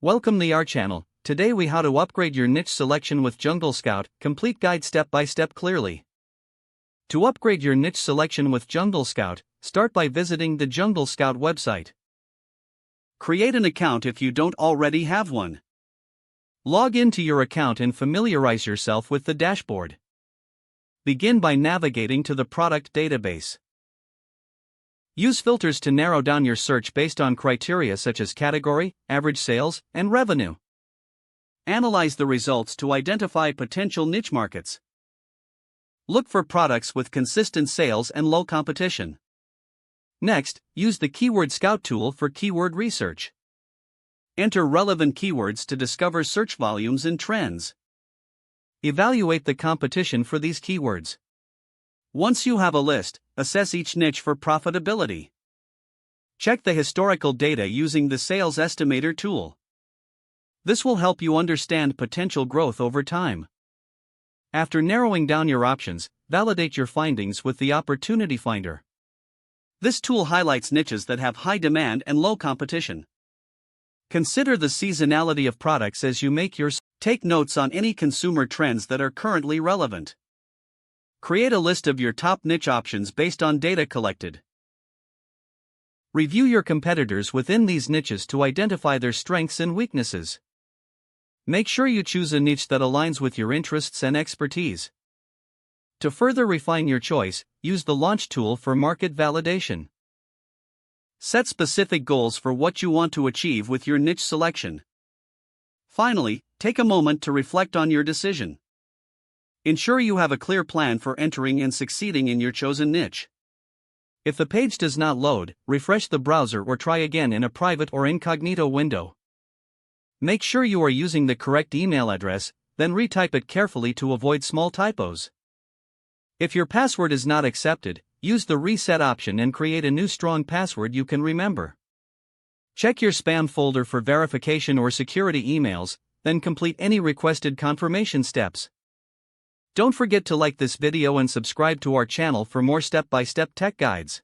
Welcome to our channel. Today we how to upgrade your niche selection with Jungle Scout, complete guide step by step clearly. To upgrade your niche selection with Jungle Scout, start by visiting the Jungle Scout website. Create an account if you don't already have one. Log into your account and familiarize yourself with the dashboard. Begin by navigating to the product database. Use filters to narrow down your search based on criteria such as category, average sales, and revenue. Analyze the results to identify potential niche markets. Look for products with consistent sales and low competition. Next, use the Keyword Scout tool for keyword research. Enter relevant keywords to discover search volumes and trends. Evaluate the competition for these keywords. Once you have a list, assess each niche for profitability. Check the historical data using the Sales Estimator tool. This will help you understand potential growth over time. After narrowing down your options, validate your findings with the Opportunity Finder. This tool highlights niches that have high demand and low competition. Consider the seasonality of products as you make your Take notes on any consumer trends that are currently relevant. Create a list of your top niche options based on data collected. Review your competitors within these niches to identify their strengths and weaknesses. Make sure you choose a niche that aligns with your interests and expertise. To further refine your choice, use the Launch tool for market validation. Set specific goals for what you want to achieve with your niche selection. Finally, take a moment to reflect on your decision. Ensure you have a clear plan for entering and succeeding in your chosen niche. If the page does not load, refresh the browser or try again in a private or incognito window. Make sure you are using the correct email address, then retype it carefully to avoid small typos. If your password is not accepted, use the reset option and create a new strong password you can remember. Check your spam folder for verification or security emails, then complete any requested confirmation steps. Don't forget to like this video and subscribe to our channel for more step-by-step tech guides.